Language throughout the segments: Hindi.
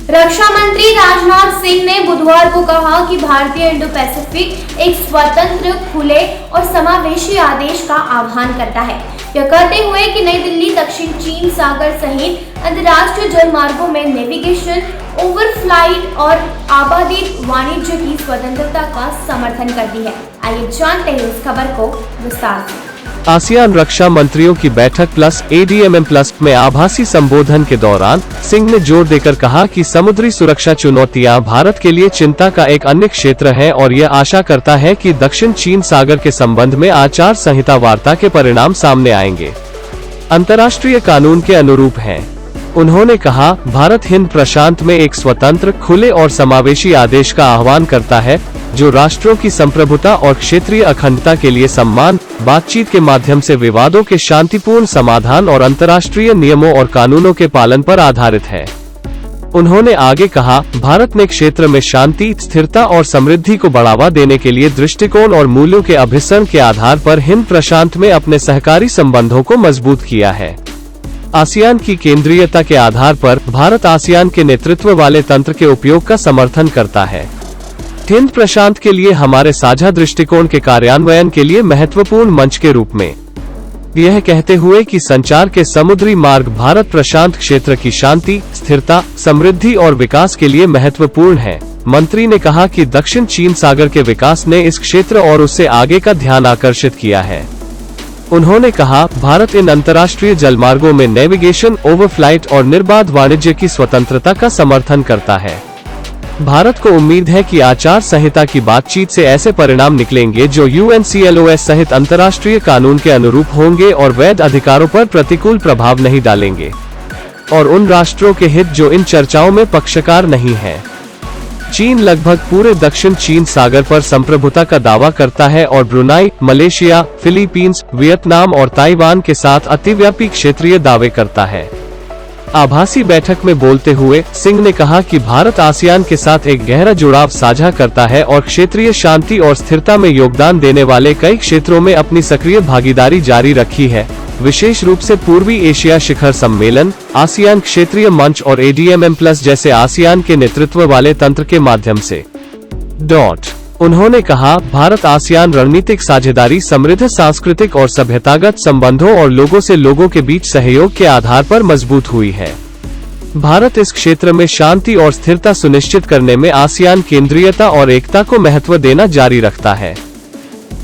रक्षा मंत्री राजनाथ सिंह ने बुधवार को कहा कि भारतीय इंडो पैसिफिक एक स्वतंत्र, खुले और समावेशी आदेश का आह्वान करता है। यह कहते हुए कि नई दिल्ली दक्षिण चीन सागर सहित अंतर्राष्ट्रीय जलमार्गों में नेविगेशन, ओवरफ्लाइट और आपादित वाणिज्य की स्वतंत्रता का समर्थन करती है। आइए जानते हैं इस खबर को विस्तार से। आसियान रक्षा मंत्रियों की बैठक प्लस ADMM प्लस में आभासी संबोधन के दौरान सिंह ने जोर देकर कहा कि समुद्री सुरक्षा चुनौतियां भारत के लिए चिंता का एक अन्य क्षेत्र है और यह आशा करता है कि दक्षिण चीन सागर के संबंध में आचार संहिता वार्ता के परिणाम सामने आएंगे, अंतर्राष्ट्रीय कानून के अनुरूप हैं। उन्होंने कहा, भारत हिंद प्रशांत में एक स्वतंत्र, खुले और समावेशी आदेश का आह्वान करता है जो राष्ट्रों की संप्रभुता और क्षेत्रीय अखंडता के लिए सम्मान, बातचीत के माध्यम से विवादों के शांतिपूर्ण समाधान और अंतर्राष्ट्रीय नियमों और कानूनों के पालन पर आधारित है। उन्होंने आगे कहा, भारत ने क्षेत्र में शांति, स्थिरता और समृद्धि को बढ़ावा देने के लिए दृष्टिकोण और मूल्यों के अभिसरण के आधार पर हिंद प्रशांत में अपने सहकारी संबंधों को मजबूत किया है। आसियान की केंद्रीयता के आधार पर भारत आसियान के नेतृत्व वाले तंत्र के उपयोग का समर्थन करता है। हिंद प्रशांत के लिए हमारे साझा दृष्टिकोण के कार्यान्वयन के लिए महत्वपूर्ण मंच के रूप में, यह कहते हुए कि संचार के समुद्री मार्ग भारत प्रशांत क्षेत्र की शांति, स्थिरता, समृद्धि और विकास के लिए महत्वपूर्ण है। मंत्री ने कहा कि दक्षिण चीन सागर के विकास ने इस क्षेत्र और उससे आगे का ध्यान आकर्षित किया है। उन्होंने कहा, भारत इन अंतर्राष्ट्रीय जलमार्गों में नेविगेशन, ओवरफ्लाइट और निर्बाध वाणिज्य की स्वतंत्रता का समर्थन करता है। भारत को उम्मीद है कि आचार संहिता की बातचीत से ऐसे परिणाम निकलेंगे जो UNCLOS सहित अंतर्राष्ट्रीय कानून के अनुरूप होंगे और वैध अधिकारों पर प्रतिकूल प्रभाव नहीं डालेंगे, और उन राष्ट्रों के हित जो इन चर्चाओं में पक्षकार नहीं हैं। चीन लगभग पूरे दक्षिण चीन सागर पर संप्रभुता का दावा करता है और ब्रुनाई, मलेशिया, फिलीपींस, वियतनाम और ताइवान के साथ अतिव्यापी क्षेत्रीय दावे करता है। आभासी बैठक में बोलते हुए सिंह ने कहा कि भारत आसियान के साथ एक गहरा जुड़ाव साझा करता है और क्षेत्रीय शांति और स्थिरता में योगदान देने वाले कई क्षेत्रों में अपनी सक्रिय भागीदारी जारी रखी है, विशेष रूप से पूर्वी एशिया शिखर सम्मेलन, आसियान क्षेत्रीय मंच और ADMM प्लस जैसे आसियान के नेतृत्व वाले तंत्र के माध्यम से। उन्होंने कहा, भारत आसियान रणनीतिक साझेदारी समृद्ध सांस्कृतिक और सभ्यतागत संबंधों और लोगों से लोगों के बीच सहयोग के आधार पर मजबूत हुई है। भारत इस क्षेत्र में शांति और स्थिरता सुनिश्चित करने में आसियान केंद्रीयता और एकता को महत्व देना जारी रखता है।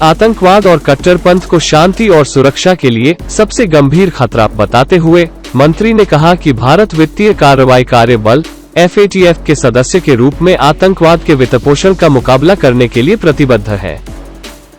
आतंकवाद और कट्टरपंथ को शांति और सुरक्षा के लिए सबसे गंभीर खतरा बताते हुए मंत्री ने कहा कि भारत वित्तीय कार्रवाई कार्य बल FATF के सदस्य के रूप में आतंकवाद के वित्तपोषण का मुकाबला करने के लिए प्रतिबद्ध है।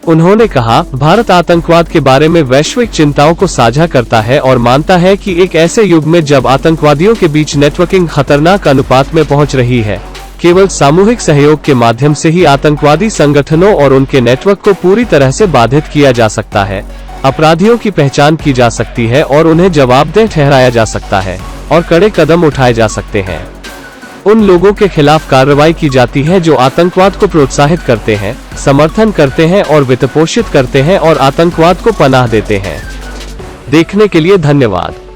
उन्होंने कहा, भारत आतंकवाद के बारे में वैश्विक चिंताओं को साझा करता है और मानता है कि एक ऐसे युग में जब आतंकवादियों के बीच नेटवर्किंग खतरनाक अनुपात में पहुंच रही है, केवल सामूहिक सहयोग के माध्यम से ही आतंकवादी संगठनों और उनके नेटवर्क को पूरी तरह से बाधित किया जा सकता है, अपराधियों की पहचान की जा सकती है और उन्हें जवाबदेह ठहराया जा सकता है और कड़े कदम उठाए जा सकते हैं। उन लोगों के खिलाफ कार्रवाई की जाती है जो आतंकवाद को प्रोत्साहित करते हैं, समर्थन करते हैं और वित्तपोषित करते हैं और आतंकवाद को पनाह देते हैं। देखने के लिए धन्यवाद।